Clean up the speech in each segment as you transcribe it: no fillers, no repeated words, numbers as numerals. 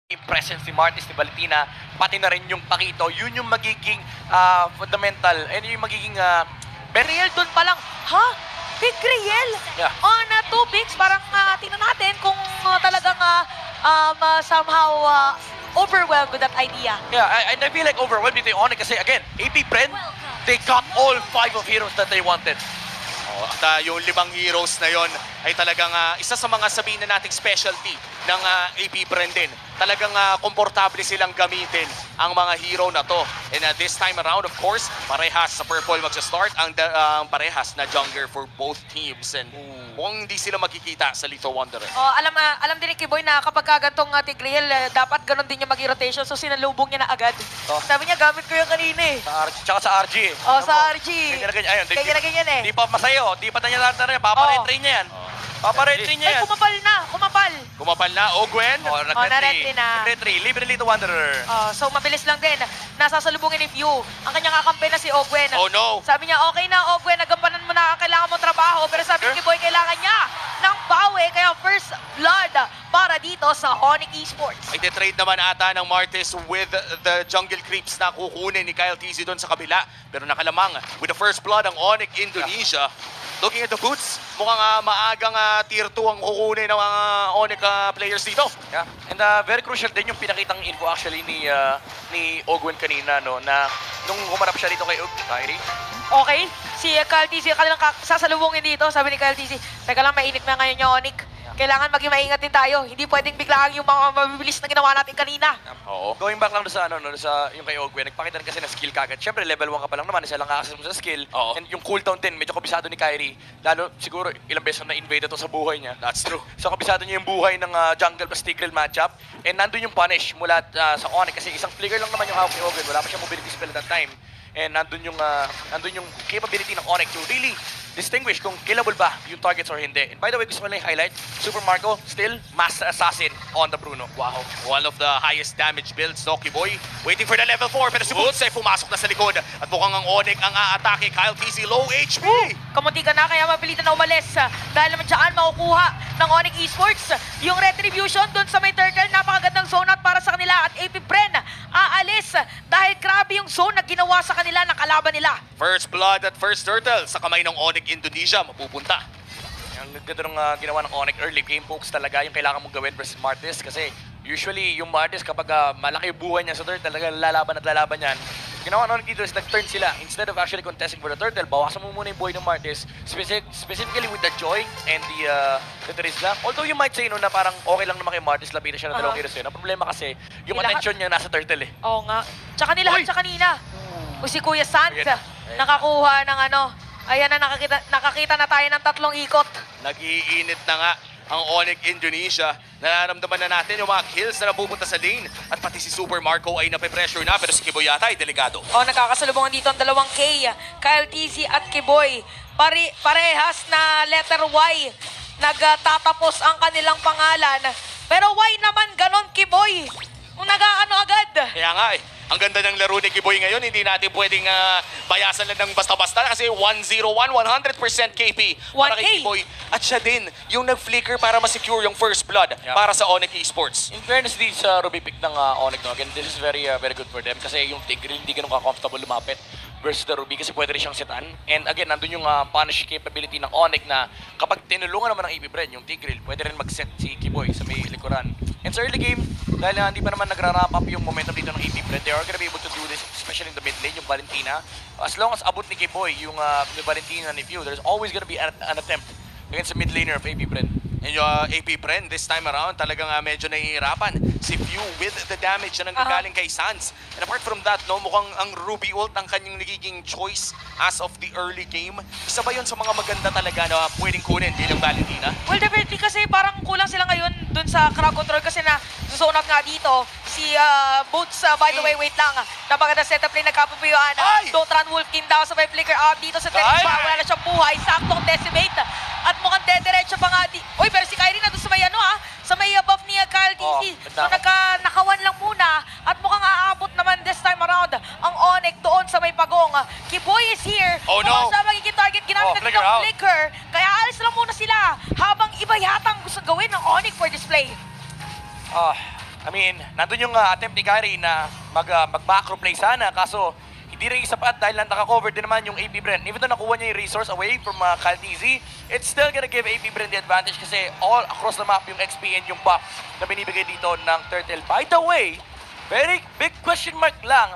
yung presence ni Martis, ni Valentina, pati na rin yung Pakito, yun yung magiging fundamental, and yung magiging very Riel doon pa lang, ha? Big Riel? Yeah. On 2 bigs, parang tingnan natin kung talagang somehow overwhelmed with that idea. yeah, I feel like overwhelmed with the Onyx kasi again, AP Bren, they got all 5 of heroes that they wanted. At yung 5 heroes na yon ay talagang isa sa mga sabihin na nating specialty ng AP Bren din. Talagang komportable silang gamitin ang mga hero na to. And this time around, of course, parehas sa purple magsa-start ang parehas na jungler for both teams. And mukhang hindi sila makikita sa Lethal Wanderer. Alam din ni Kiboy na kapag gantong Tigreal, dapat ganon din yung maging rotation. So sinalubong niya na agad. Oh. Sabi niya, gamit ko yung kanina eh. Sa RG, tsaka sa RG. Sa RG. Ganyan na ganyan. Ayun, Ganyan na ganyan eh. Di pa masayo, di pa niya lahat na rin. Paparetrain niya yan. Paparetrain niya Ay, yan. kumapal na. Kumapal. Kumapal na, Ogwen. na-retry na. Nag-retry. Libre Lethal Wanderer. So mabilis lang din. Nasasalubungin ni View. Ang kanyang kakampi na si Ogwen. Oh no. Sabi niya, okay na Ogwen, nagampanan mo na ang kailangan mo trabaho. Pero sabi ni Kiboy, kailangan niya ng bawi. Kaya first blood para dito sa Onyx Esports. Ay trade naman ata ng Martis with the jungle creeps na kukunin ni Kyle TZ doon sa kabila. Pero nakalamang with the first blood ang Onyx Indonesia. Looking at the boots, mukhang maagang tier 2 ang kukunin ng mga Onyx players dito. Yeah. And very crucial din yung pinakitang info actually ni Ogwen kanina, no, na nung humarap siya dito kay Kyrie. Okay, si Kyle TC, kanilang sasalubungin dito. Sabi ni Kyle TC, teka lang, mainit na ngayon yung Onyx. Kailangan maging maingat din tayo. Hindi pwedeng biglaan yung mga mabibilis na ginawa natin kanina. Oo. Going back lang doon sa sa yung kay Ogwen, nagpakita rin kasi ng skill kagad. Siyempre level 1 ka pa lang naman, isa lang access mo sa skill. Oo. And yung cooldown din, medyo kabisado ni Kyrie. Lalo siguro ilang beses na invade ito sa buhay niya. That's true. So kabisado niya yung buhay ng jungle plus Tigreal matchup. And nandun yung punish mula sa Onyx kasi isang flicker lang naman yung hawak ni Ogwen. Wala pa siyang mobility spell at that time. And nandun yung capability ng Onyx to really distinguish kung killable ba yung targets or hindi. And by the way, gusto ko lang i-highlight, Super Marco still Master Assassin on the Bruno. Wow. One of the highest damage builds, Doki Boy. Waiting for the level 4, pero si Boots ay pumasok na sa likod. At mukhang ang Onyx ang aatake. Kyle TC low HP. Kamunti ka na, kaya mapilitan na umalis. Dahil naman dyan, makukuha ng Onyx Esports. Yung Retribution dun sa may turtle, napakagandang zone out para sa kanila. At AP Bren aalis dahil grabe yung zone na ginawa sa kanila ng kalaban nila. First blood at first turtle sa kamay ng Onyx Indonesia. Mapupunta. Ang ganda ng ginawa ng Onyx early game pokes talaga yung kailangan mong gawin versus Martis kasi usually yung Martis kapag malaki yung buhay niya sa turtle talaga lalaban yan. Ginawa ng Onyx dito is nag-turn sila. Instead of actually contesting for the turtle, bawasan mo muna yung buhay ng Martis specifically with the Joy and the Terizla. Although you might say no, na parang okay lang naman kay Martis, lapitan siya ng dalawang heroes yun. Ang problema kasi yung Lahat- attention niya nasa turtle eh. Oo nga. Tsaka nilahat Uy! sa kanina. O si Kuya Sant, Ayan. nakakuha ng ayan na, nakakita na tayo ng 3 ikot. Nag-iinit na nga ang Onyx Indonesia. Nararamdaman na natin yung mga kills na napupunta sa lane. At pati si Super Marco ay nape-pressure na, pero si Kiboy yata ay delikado. Nagkakasalubungan dito ang 2 K, Kyle TC at Kiboy. Parehas na letter Y. Nagtatapos ang kanilang pangalan. Pero why naman ganon, Kiboy? Kung nag-aano agad. Kaya nga ang ganda ng laro ni Kiboy ngayon, hindi natin pwedeng bayasan lang ng basta-basta kasi 101, 100% KP para 1K. kay Kiboy. At siya din yung nag-flicker para ma-secure yung first blood para sa Onyx Esports. In fairness din sa Ruby pick ng Onyx, no? Again, this is very good for them kasi yung Tigreal hindi ganun ka-comfortable lumapit versus the Ruby kasi pwede rin siyang setan. And again, nandun yung punish capability ng Onyx na kapag tinulungan naman ng AP Bren, yung Tigreal, pwede rin mag-set si Kiboy sa may likuran. And sa early game, dahil hindi pa naman nagra-ramp up yung momentum dito ng AP Bren, they are gonna be able to do this, especially in the mid lane, yung Valentina. As long as abot ni Kiboy, yung Valentina ni View, there's always gonna be an attempt against the mid laner of AP Bren. And yung AP Bren, this time around, talagang medyo nahihirapan si View with the damage na nanggagaling kay Sans. And apart from that, no, mukhang ang Ruby ult ang kanyang nagiging choice as of the early game. Isa ba yun sa mga maganda talaga na pwedeng kunin bilang Valentina? Well, definitely kasi parang kulang sila ngayon dun sa crowd control kasi na zone out nga dito. Si Boots, by the way, wait lang. Napaganda setup play, nagkapupuyuan. Ay! Don't run Wolfkin daw sa may flicker out dito sa Ay! Terizla. Wala na siyang buhay. Saktong decimate. At mukhang dediretso pa nga. Uy, pero si Kyrie na doon sa may sa may buff ni Kyle TC. So nakawan lang muna. At mukhang aabot naman this time around ang Onyx doon sa may pagong. Kiboy is here. Oh, no. Mukhang siya magiging target. Ginamit na Flicker ng out. flicker. Kaya alis lang muna sila habang iba yata ang gusto gawin ng Onyx for display. I mean, nandun yung attempt ni Kyrie na mag-macro play sana, kaso hindi rin sapat dahil naka-cover din naman yung AP Bren. Even though nakuha niya yung resource away from Caldizi, it's still gonna give AP Bren the advantage kasi all across the map yung XP and yung buff na binibigay dito ng Turtle. By the way, very big question mark lang,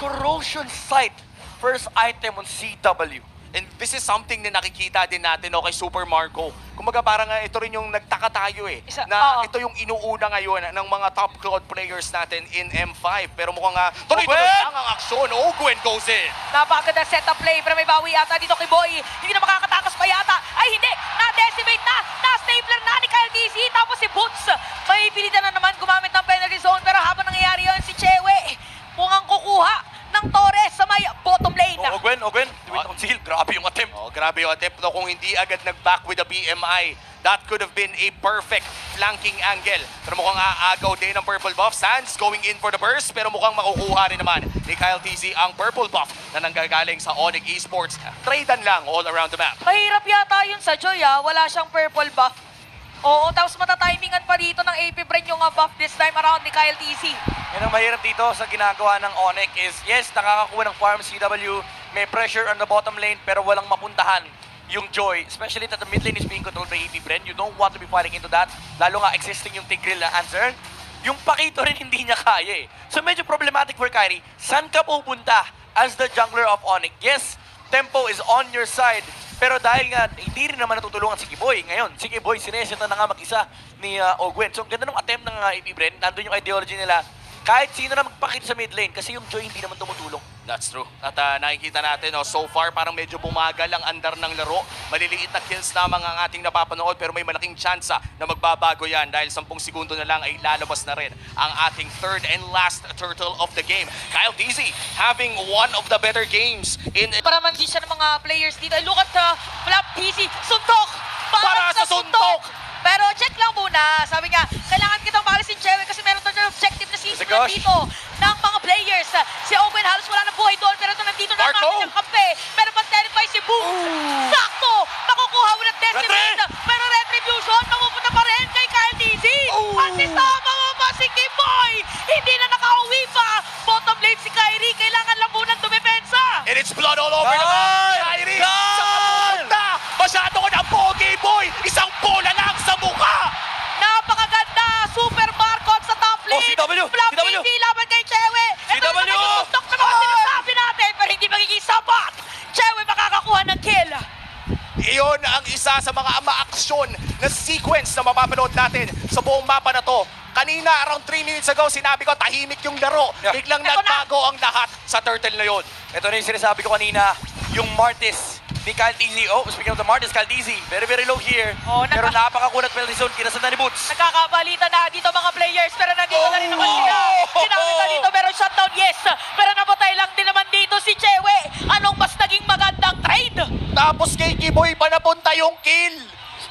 Corrosion Sight, first item on CW. And this is something na nakikita din natin kay Super Marco. Kumbaga parang ito rin yung nagtaka tayo na ito yung inuuna ngayon ng mga top Cloud players natin in M5. Pero mukhang tuloy-tuloy lang ang aksyon. Ogwen goes in. Napakaganda setup play, pero may bawi yata dito kay Boy. Hindi na makakatakas pa yata. Ay hindi, na-decimate na, na-stapler na ni Kyle DC. Tapos si Boots, may pilitan na naman gumamit ng penalty zone. Pero habang nangyayari yun, si Chewe, mukhang kukuha ng Torres sa may bottom lane. Ogwen, wait on seal. Grabe yung attempt. Grabe yung attempt kung hindi agad nag-back with the BMI. That could have been a perfect flanking angle. Pero mukhang aagaw din ng purple buff. Sands going in for the burst, pero mukhang makukuha rin naman ni Kyle TZ ang purple buff na nanggagaling sa Onyx Esports. Tradean lang all around the map. Mahirap yata yun sa Joy, wala siyang purple buff. Oo, tapos matatimingan pa dito ng AP Bren yung buff this time around ni Kyle TC. Yan ang mahirap dito sa ginagawa ng Onyx is, yes, nakakakuha ng farm CW, may pressure on the bottom lane, pero walang mapuntahan yung Joy. Especially that the mid lane is being controlled by AP Bren. You don't want to be fighting into that. Lalo nga existing yung Tigreal na answer. Yung Pakito rin hindi niya kaya So medyo problematic for Kyrie. Saan ka pupunta as the jungler of Onyx? Yes, tempo is on your side. Pero dahil nga, hindi rin naman natutulungan si Kiboy. Ngayon, si Kiboy, sineseta na nga mag-isa ni Ogwen. So, ang ganda ng attempt ng AP Bren. Nandun yung ideology nila. Kahit sino na magpakita sa mid lane kasi yung Joy hindi naman tumutulong. That's true. At nakikita natin, so far, parang medyo bumagal ang andar ng laro. Maliliit na kills lamang ang ating napapanood, pero may malaking tsansa na magbabago yan dahil 10 segundo na lang ay lalabas na rin ang ating third and last turtle of the game. Kyle DZ having one of the better games in... Para man din siya ng mga players dito. Look at Flap TC, suntok! Para sa suntok! Pero check lang muna. Sabi nga, kailangan kitang maalisin Chewe kasi meron to objective na season dito ng mga players. Si Owen halos wala na buhay doon pero nandito na ang ating kampe. Pero pag-terrify si Boom. Sakto! Nakukuha mo ng decimate. Pero retribution, mamupunta pa rin kay Kyle DZ. At isama mo pa si Kiboy. Hindi na nakauwi pa. Bottom lane si Kyrie. Kailangan lang munang dumepensa. And it's blood all over the map. Kyrie! Masyado ko ng pogi, boy! Isang bola lang sa mukha! Napakaganda! Super Marcon sa top lane! CW! Flap CW! TV laban kay Chewe! Ito naman yung suntok na mga sinasabi natin pero hindi magiging sapat! Chewe makakakuha ng kill! Iyon ang isa sa mga maaksyon na sequence na mapapanood natin sa buong mapa na to. Kanina, around 3 minutes ago, sinabi ko, tahimik yung laro. Yeah. Biglang nagbago ang lahat sa turtle na yun. Ito na yung sinasabi ko kanina, yung Martis ni Caldizi. Oh, speaking of the Martis, Caldizi, very, very low here. Oh, pero napakakulat penalty zone, kinasundan ni Boots. Nagkakabalita na dito mga players pero nandito na rin naman sila. Sinamit na dito pero shutdown, yes. Pero napatay lang din naman dito si Chewe. Anong mas naging magandang trade? Tapos kay Kiboy pa napunta yung kill.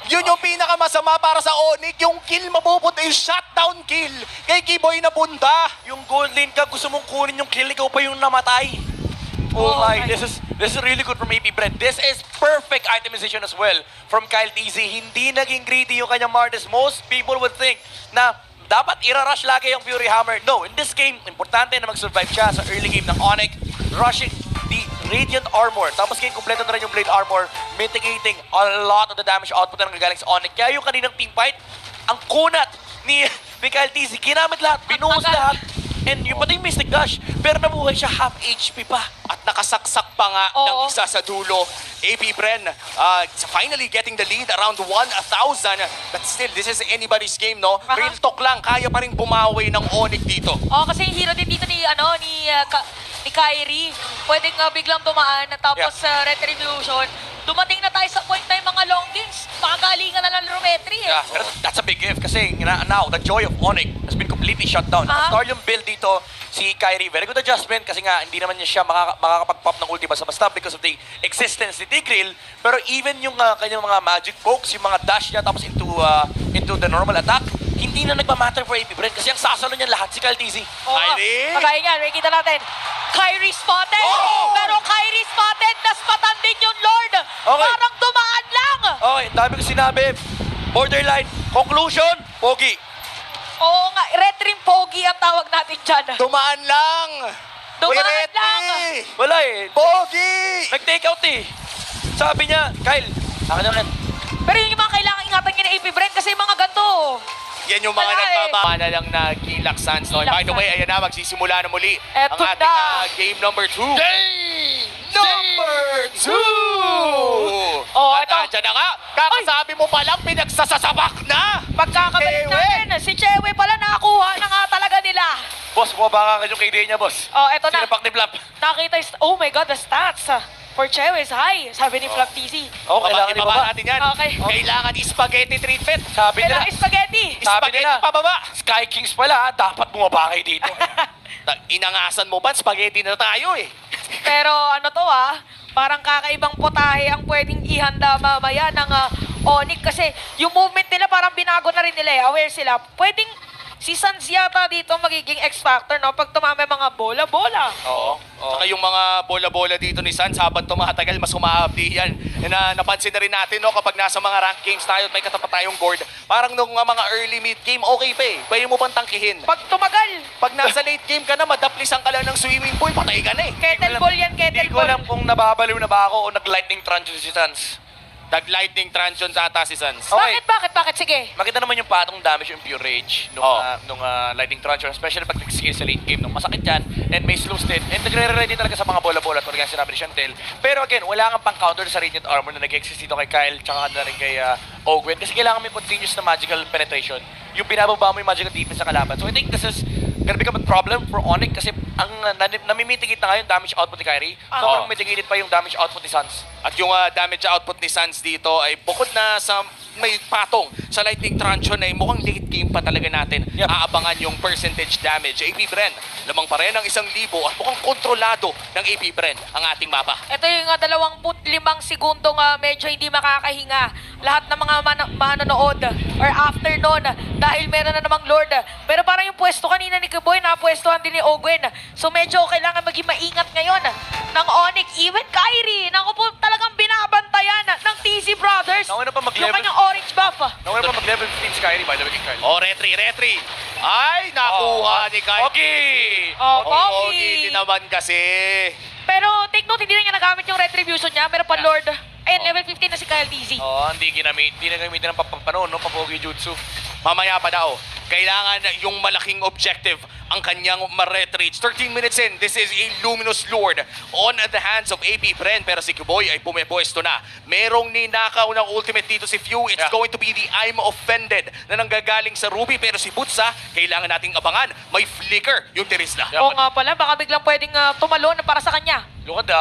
Yun yung pinakamasama para sa Onyx. Yung kill mapupunta, yung shutdown kill. Kay Kiboy napunta. Yung gold lane ka, gusto mong kunin yung kill, ikaw pa yung namatay. Oh my, this is really good from AP Bren. This is perfect itemization as well from Kyle TZ. Hindi naging greedy yung kanyang Martis. Most people would think na dapat ira-rush lagi yung Fury Hammer. No, in this game, importante na mag-survive siya sa early game ng Onyx. Rushing the Radiant Armor. Tapos ngayon, kompleto na rin yung Blade Armor, mitigating a lot of the damage output na nanggagaling sa Onyx. Kaya yung kaninang team fight, ang kunat ni Kyle TZ, ginamit lahat, binuhos lahat. And yung pati yung Mystic Dash, pero nabuhay siya half HP pa. At nakasaksak pa nga ng isa sa dulo. AP Bren finally getting the lead around 1,000. But still, this is anybody's game, no? Real talk lang, kaya pa rin bumawi ng Onyx dito. Kasi yung hero din dito ni Kyrie, pwedeng biglang dumaan tapos retribution. Dumating na tayo sa point na yung mga long games. Makagalingan na ng Lumetri Yeah, pero that's a big gift kasi now the joy of Onyx has been completely shut down. Start yung build dito si Kyrie. Very good adjustment kasi nga hindi naman niya siya makakapag-pop ng ulti basta-basta because of the existence ni Tigreal. Pero even yung kanyang mga magic pokes, yung mga dash niya tapos into the normal attack, hindi na nagmamatter for AP Bren kasi ang sasalo niya lahat si Kyle TZ. Kyrie! Kagaya nga, makikita natin. Kyrie spotted! Pero Kyrie spotted, naspatan din yung Lord! Okay. Parang dumaan lang! Okay, dami ko sinabi. Borderline. Conclusion, pogi. Oo nga, retring pogi ang tawag natin dyan. Dumaan lang! Dumaan Uy, Retri! lang. Wala eh. Pogi! Nag-take out eh. Sabi niya, Kyle, akin na rin. Pero yun yung mga kailangan ingatan niya na AP Brent kasi yung mga ganito. Yan yung mga Wala eh. nagpapama na lang na Gilak Suns. No? Gilak By the way, Suns. ayan na, magsisimula na muli Eto ang ating na. game number 2. Game Number 2! Oh, At ito. andyan na nga, kakasabi mo palang pinagsasasabak na! Pagkakabalik Chewe. natin, si Chewe pala nakakuha na nga talaga nila. Boss, bumaba ka yung KD niya, boss. Oh, eto na. Sinapak ni Blap. Nakita yung, oh my God, the stats for Chewe is high, sabi ni Flap TC. Oh, kailangan ibaba ibaba. natin yan. Okay. Kailangan spaghetti treatment. Sabi nila, Kailangan spaghetti. Sabi Spaghetti nila. pababa. Sky Kings pala, dapat bumaba kayo dito. Inangasan mo ba? Spaghetti na tayo eh. Pero ano to parang kakaibang potahe ang pwedeng ihanda mamaya ng Onyx kasi yung movement nila parang binago na rin nila eh. Aware sila. Pwedeng si Sans yata dito magiging X-Factor, no? Pag tumama yung mga bola-bola. Oo. Saka yung mga bola-bola dito ni Suns, habang tumatagal, mas umaabdi yan. Napansin na rin natin, no, kapag nasa mga rank games tayo at may katapat tayong board, parang nung mga early mid-game, okay pa eh. Pwede mo pang tangkihin. Pag tumagal, Pag nasa late game ka na, madaplisan ka lang ng swimming pool, patay ka na eh. kettle ball yan, Hindi kettle ko ball. alam kung nababaliw na ba ako o nag-lightning trance si Suns. Tag-lightning transition sa ata si Suns. Okay. Bakit? Sige. Makita naman yung patong damage yung pure rage nung, lightning truncheon, especially pag nag-skill sa late game. Nung masakit yan, and may slow state, and nagre-ready talaga sa mga bola-bola, tulad nga sinabi ni Chantel. Pero again, wala kang pang-counter sa radiant armor na nag-exist dito kay Kyle, tsaka na rin kay Ogwen, kasi kailangan may continuous na magical penetration. Yung binababa mo yung magical defense sa kalaban. So I think this is gonna become a problem for Onyx kasi ang namimitigit na ngayon damage output ni Kyrie. Sobrang mitigilit pa yung damage output ni Suns. At yung damage output ni Suns dito ay bukod na sa may patong sa lightning truncheon ay mukhang late game pa talaga natin. Yep. Aabangan yung percentage damage. AP Bren, lamang pa rin ang 1,000 at mukhang kontrolado ng AP Bren ang ating mapa. Ito yung 25 segundong medyo hindi makakahinga. Lahat ng mga manonood or after nun dahil meron na namang Lord. Pero parang yung pwesto kanina ni Kiboy, napwestuhan din ni Ogwen. So medyo kailangan maging maingat ngayon ng Onyx. Even Kyrie, naku po talagang binabantayan ng TC Brothers. Nauna pa mag-level. Yung kanyang orange buff. Nawala pa mag-level 15 si Kyrie, by the way, kay Kyle. Oh, retry. Ay, nakuha ni Kyrie. Okay! Oh, Pogi Pogi. din naman kasi. Pero take note, hindi na niya nagamit yung retribution niya. Meron pa Yeah. Lord. Ayun, level 15 na si Kyle DZ. Oo, hindi na gamitin ng pampanon, no? Papogi jutsu. Mamaya pa daw. Kailangan yung malaking objective ang kanyang ma-retreach. 13 minutes in, this is a Luminous Lord on the hands of AP Bren. Pero si Kuboy ay pumepwesto na. Merong ninakaw ng ultimate dito si Few. It's Yeah. going to be the I'm offended na nanggagaling sa Ruby. Pero si Butsa, kailangan nating abangan. May flicker yung Terizla. Yeah. Oo nga pala, baka biglang pwedeng tumalon para sa kanya. Look at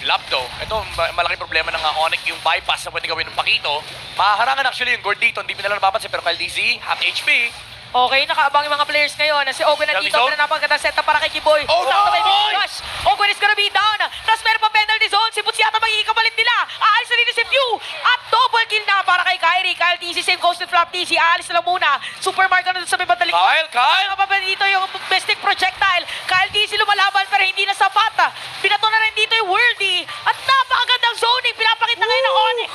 Lap though. Ito, malaking problema ng Onyx, yung bypass na pwede gawin ng Pakito. Mahaharangan actually yung Gord dito, hindi mo nila napapansin, pero Kyle DZ, half HP. Okay, nakaabang yung mga players ngayon. Si Ogwen na dito, Zone. pero napagandang setup para kay Kiboy. Oh, Sakto may no! big rush. Ogwen is gonna be down. Tapos meron pa penalty zone. Si Butz yata magiging kapalit nila. Aalis na dito si Few. At double kill na para kay Kyrie. Kyle TC, same goes to Flap TC. Aalis na lang muna. Supermark na sa may bandaling. Kyle! Nakapapa dito yung Mystic Projectile. Kyle TC lumalaban pero hindi na sapat. Pinato na rin dito yung Worldy. At napakagandang zoning. Pinapakita ngayon ng Onyx.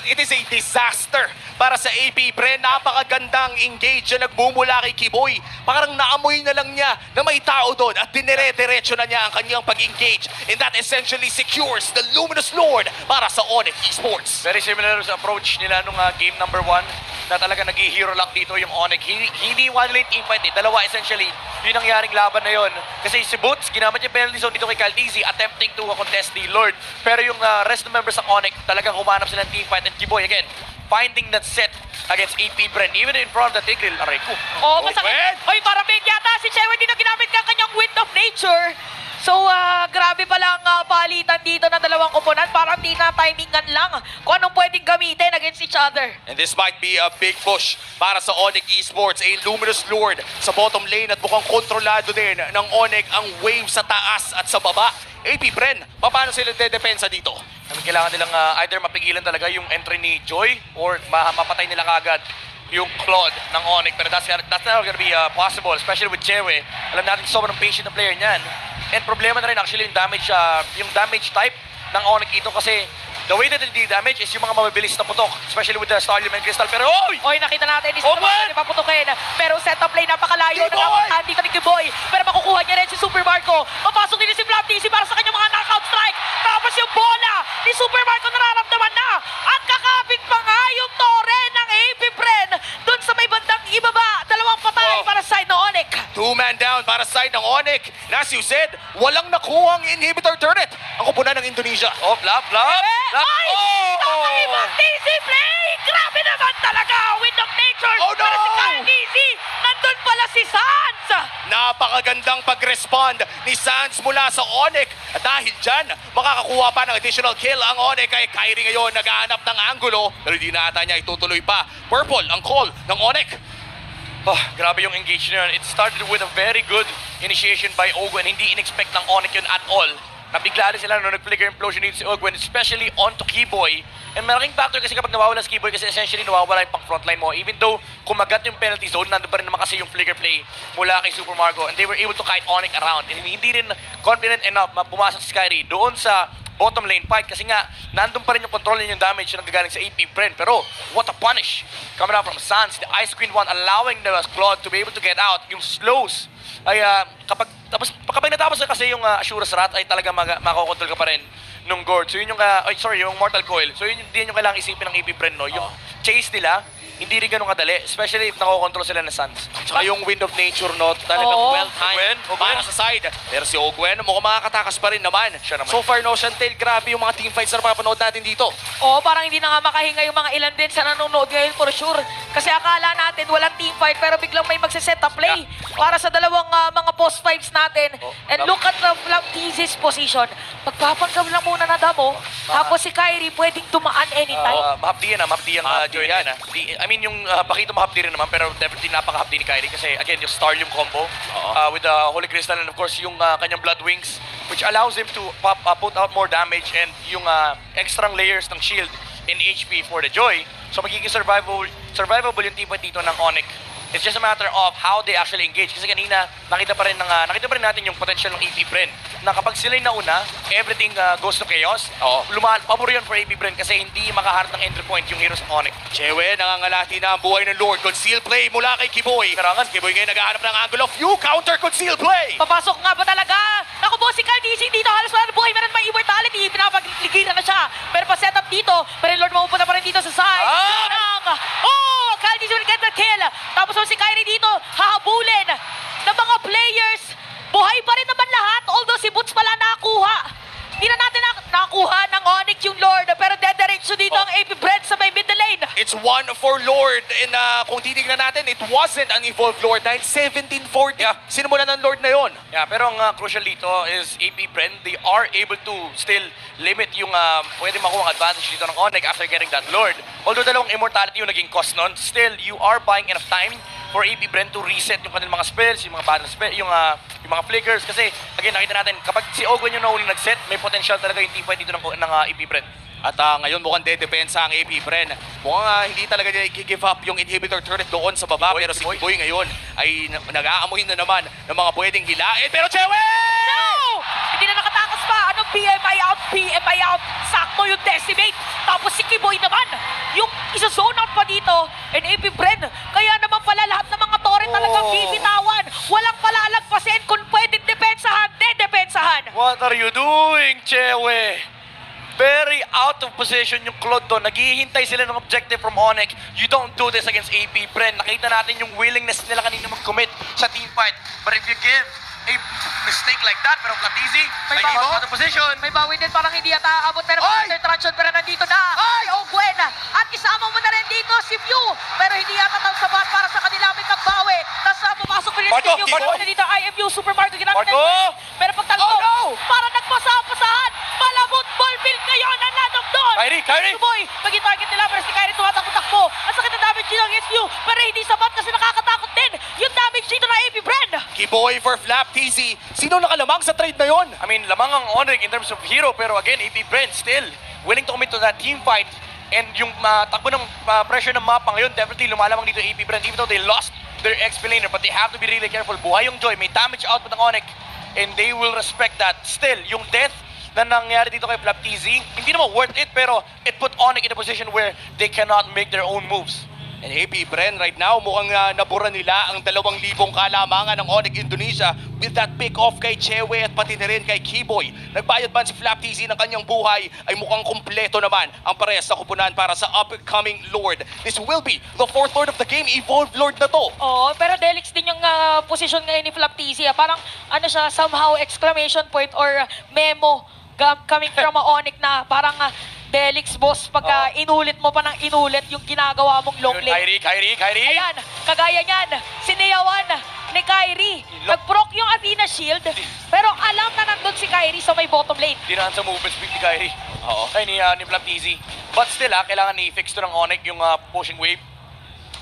It is a disaster para sa AP Bren. Napakagandang engage na nagmumula kay Kiboy. Parang naamoy na lang niya na may tao doon at dinire-diretso na niya ang kanyang pag-engage. And that essentially secures the Luminous Lord para sa Onyx Esports. Very similar sa approach nila nung game number 1 na talaga nag-hero lock dito yung Onyx. Hindi one lane teamfight eh. Dalawa essentially. Yun ang nangyaring laban na yun. Kasi si Boots, ginamit yung penalty zone dito kay Kyle DZ, attempting to contest the Lord. Pero yung rest of members ng Onyx, talagang humanap sila ng teamfight. And Kiboy, again, finding that set against AP Bren, even in front of the Tigreal. Aray ko. Oh, masakit. Oy, para big yata. Si Chewe din na ginamit ka kanyang Wind of Nature. So, grabe pala ang palitan dito ng dalawang koponan. Parang di na timingan lang kung anong pwedeng gamitin against each other. And this might be a big push para sa Onyx Esports. A Luminous Lord sa bottom lane at mukhang kontrolado din ng Onyx ang wave sa taas at sa baba. AP Bren, paano sila dedepensa dito? Kailangan nilang either mapigilan talaga yung entry ni Joy or mapatay nila kagad yung Claude ng Onyx. Pero that's not gonna be possible, especially with Chewe. Alam natin sobrang patient na player niyan. And problema na rin actually yung damage type ng Onyx dito kasi The way that they damage is yung mga mabilis na putok, especially with the Starlium and Crystal. Pero, oy! Oy, nakita natin, is Open! paputukin. Pero setup play, napakalayo na Kiboy! napuntahan dito ni Kiboy. Pero makukuha niya rin si Super Marco. Papasok din si Flap TC para sa kanyang mga knockout strike. Tapos yung bola ni Super Marco nararamdaman na. At kakapit pa nga yung tore ng AP Bren dun sa may bandang ibaba. Dalawang patay para sa side ng Onyx. 2-man down para sa side ng Onyx. As you said, walang nakuhang inhibitor turret ang kupunan ng Indonesia. Oh, Flap! Ay! Nakaibang TC play! Grabe naman talaga! Wind of Nature! Oh, no! Pero si Kyle TC, nandun pala si Sans! Napakagandang pag-respond ni Sands mula sa Onyx. At dahil dyan, makakakuha pa ng additional kill ang Onyx. Kay Kyrie ngayon naghahanap ng angulo. Pero hindi na ata niya itutuloy pa. Purple ang call ng Onyx. Oh, grabe yung engage na yun. It started with a very good initiation by Ogwen. Hindi in-expect ng Onyx yun at all. Nabigla rin sila nung nag-flicker implosion dito si Ogwen, especially onto Keyboy. And malaking factor kasi kapag nawawala si Keyboy kasi essentially nawawala yung pang frontline mo. Even though kumagat yung penalty zone, nandun pa rin naman kasi yung flicker play mula kay Super Marco. And they were able to kite Onyx around. And hindi rin confident enough pumasok si Kyrie doon sa bottom lane fight kasi nga nandun pa rin yung control yung damage na nagagaling sa AP Bren. Pero what a punish coming out from Sans, the Ice Queen 1 allowing the Claude to be able to get out. Yung slows ay kapag natapos na kasi yung Asura's Wrath ay talaga makakontrol ka pa rin nung Gord. So yun yung yung Mortal Coil. So yun din yung kailangang isipin ng AP Bren, no. Yung chase nila hindi rin ganun kadali, especially if nakokontrol sila ng Sans. Tsaka yung Wind of Nature, no? Talagang Oo. well-timed para sa side. Pero si Ogwen, mukhang makakatakas pa rin naman. Siya naman. So far, no, Chantel, grabe yung mga teamfights na napapanood natin dito. Oo, parang hindi na nga makahinga yung mga ilan din sa nanonood ngayon for sure. Kasi akala natin walang teamfight pero biglang may magsiset up play para sa dalawang mga post fives natin. And look at the Flap TC's position. Magpapanggam lang muna na damo. Tapos si Kyrie pwedeng tumaan anytime. Mahapdi yan, Joy yan. I mean, yung Pakito mahapdi rin naman, pero definitely napakahapdi ni Kyrie kasi again, yung Starlium combo with the Holy Crystal and of course yung kanyang Blood Wings which allows him to put out more damage and yung extra layers ng shield in HP for the Joy. So magiging survivable yung teamfight dito ng Onyx. It's just a matter of how they actually engage. Kasi kanina, nakita pa rin natin yung potential ng AP Bren. Na kapag sila'y nauna, everything goes to chaos. Pabor yun for AP Bren kasi hindi makaharap ng entry point yung heroes ng Onyx. Chewe, nangangalati na ang buhay ng Lord. Conceal play mula kay Kiboy. Karangan, Kiboy ngayon naghahanap ng angle of view. Counter conceal play. Papasok nga ba talaga? Naku po, si Kyle DC dito. Halos wala na buhay. Meron may immortality. Pinapagligiran na siya. Pero pa-set up dito. Pero yung Lord mapupunta pa rin dito sa side. Kyle DC will get the kill. Tapos si Kyrie dito, hahabulin ng mga players. Buhay pa rin naman lahat. Although si Boots pala nakakuha. Hindi na natin nakakuha ng Onyx yung Lord. Pero dediretso dito ang AP Bren sa may middle lane. It's one for Lord. And kung titignan natin, it wasn't an evolved Lord dahil 1740. Sinimulan ng Lord na yon. Yeah, pero ang crucial dito is AP Bren, they are able to still limit yung pwede makuha ang advantage dito ng Onyx after getting that Lord. Although dalawang immortality yung naging cost nun, still you are buying enough time for AP Bren to reset yung kanilang mga spells, yung mga battle spell, yung mga flickers. Kasi again, nakita natin, kapag si Ogwen yung nahuling nag-set, may potential talaga yung teamfight dito ng AP Bren. At ngayon mukhang dedepensa ang AP Bren. Mukhang hindi talaga niya i-give up yung inhibitor turret doon sa baba. Pero si Kiboy ngayon ay nag-aamoy na naman ng mga pwedeng hilain. Pero Chewe! No! Hindi na nakatakas pa. Anong PMI out? PMI out. Sakto yung decimate. Tapos si Kiboy naman, yung isa-zone out pa dito. And AP Bren, kaya naman pala lahat ng mga torre talagang bibitawan. Walang palalagpasin kung pwedeng depensahan, dedepensahan. What are you doing, Chewe? Very out of position yung Claude doon. Naghihintay sila ng objective from Onyx. You don't do this against AP Bren. Nakita natin yung willingness nila kanina mag-commit sa teamfight. But if you give a mistake like that, pero Platizi, May naging bawi. out of position. May bawi din, parang hindi yata aabot. Pero under traction, pero nandito na. Ay, Ogwen. At isama mo na rin dito si View. Pero hindi yata ng sabat para sa kanila. May kabawi. Tapos papasok pa rin Marco, si View. Marco. Pero dito IMU, Super Marco. Ginamit Marco. na. Pero pagtalbo, Oh, no. parang nagpasapasahan. Malabot ball field ngayon. Ang lanok doon. Kyrie. Boy, maging target nila. Pero si Kyrie tumatakbo-takbo. Ang sakit na damage dito against View. Pero hindi sabat kasi nakakatakot din. Yung damage dito na AP Bren. Kiboy for Flap TC. Sino nakalamang sa trade na yon? I mean, lamang ang Onyx in terms of hero, pero again, AP Bren still willing to commit to that team fight. And yung takbo ng pressure ng mapa ngayon, definitely lumalamang dito AP Bren, even though they lost their XP laner, but they have to be really careful. Buhay yung Joy, may damage output ng Onyx, and they will respect that. Still, yung death na nangyari dito kay Flap TZ. Hindi naman worth it, pero it put Onyx in a position where they cannot make their own moves. And AP Bren, right now, mukhang nabura nila ang 2,000 kalamangan ng Onyx Indonesia with that pick-off kay Chewe at pati na rin kay Kiboy. Nagbayad man si Flap TZ ng kanyang buhay ay mukhang kumpleto naman ang parehas na kupunan para sa upcoming Lord. This will be the 4th Lord of the game, Evolved Lord na to. Oo, pero Delix din yung position ngayon ni Flap TZ. Parang ano siya, somehow exclamation point or memo coming from Onyx na parang Delix boss pagka inulit mo pa ng inulit yung ginagawa mong long lane. Kyrie! Ayan, kagaya niyan, siniyawan ni Kyrie. Nag-proc yung Athena Shield, pero alam na nandun si Kyrie sa may bottom lane. Dinaan sa movement speed ni Kyrie. Oo. Ay, ni Flap TZ. But still, kailangan i-fix to ng Onyx yung pushing wave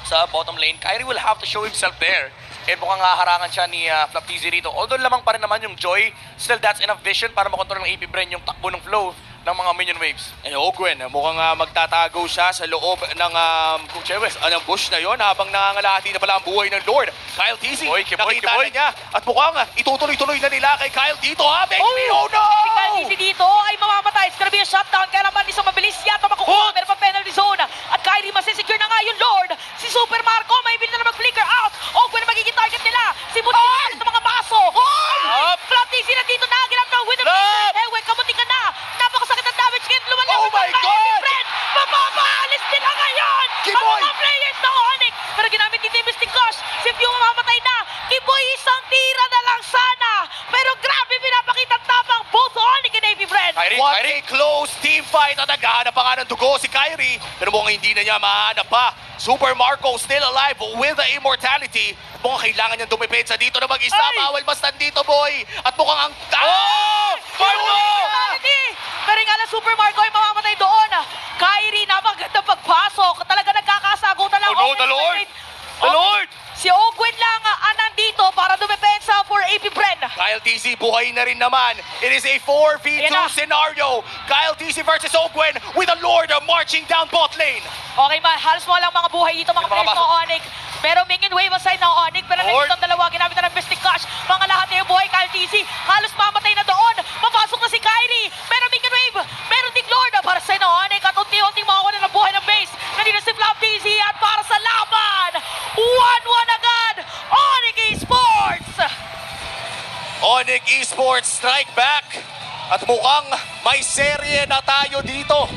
sa bottom lane. Kyrie will have to show himself there. And mukhang harangan siya ni Flap TZ rito. Although lamang pa rin naman yung Joy, still that's enough vision para makontrol ng AP Bren yung takbo ng flow ng mga minion waves. And Ogwen, mukhang magtatago siya sa loob ng ng bush na yon habang nangangalahati na pala ang buhay ng Lord. Kyle TZ, nakita na niya at mukhang itutuloy-tuloy na nila kay Kyle dito ha. Make me, oh no! Si Kyle TZ dito ay mamamatay. It's gonna be a shutdown. Kaya naman isang mabilis yata makukuha. Meron pa penalty zone. At Kyrie masisecure na nga yung Lord. Si Super Marco may bilis na mag-flicker out. Ogwen magiging target nila. Si Buti sa mga baso. Flap TZ na dito na. Ginap na with the flicker. Ewe, kamuti ka na. Napakasakit ang damage game. Lumalang Oh my God! Friend, mapapaalis nila ngayon. Kiboy! Ang mga players ng Onyx. Pero ginamit ni Mystic Gosh. Si Pew mamamatay na. Kiboy isang tira na lang sana. Pero grabe pinapakita ang tapang both Onyx and AP Friend. What a close team fight at naghahanap pa nga ng dugo si Kyrie. Pero mukhang hindi na niya mahanap pa. Super Marco still alive with the immortality. Mukhang kailangan niyang dumipensa dito na mag-isa. Ay! Bawal basta dito, boy. At mukhang ang... Marco! Pero nga lang Super Marco ay mamamatay doon. Kyrie, napagandang pagpasok. Talaga nagkakasagutan lang. Oh no, the Lord! The Lord! Si Ogwen lang ang nandito para dumepensa for AP Bren. Kyle TZ, buhay na rin naman. It is a 4v2 Ayan na. scenario. Kyle TZ versus Ogwen with a Lord marching down bot lane. Okay, halos mo lang mga buhay dito mga Yung mga players ng Onyx. Pero minion wave aside ng Onyx. Pero Lord. nandito ang dalawa. Ginamit na ng Mystic Cash. Mga lahat na yung buhay. Kyle TZ. Halos mamatay na doon. Papasok na si Kyrie. Pero minion wave. Meron ding Lord para sa ng Onyx. At unti-unting makakuha ng buhay ng base. Nandito si Flap TZ. At para sa laban. 1-1 agad. Onyx Esports. Onyx Esports strike back. At mukhang may serye na tayo dito.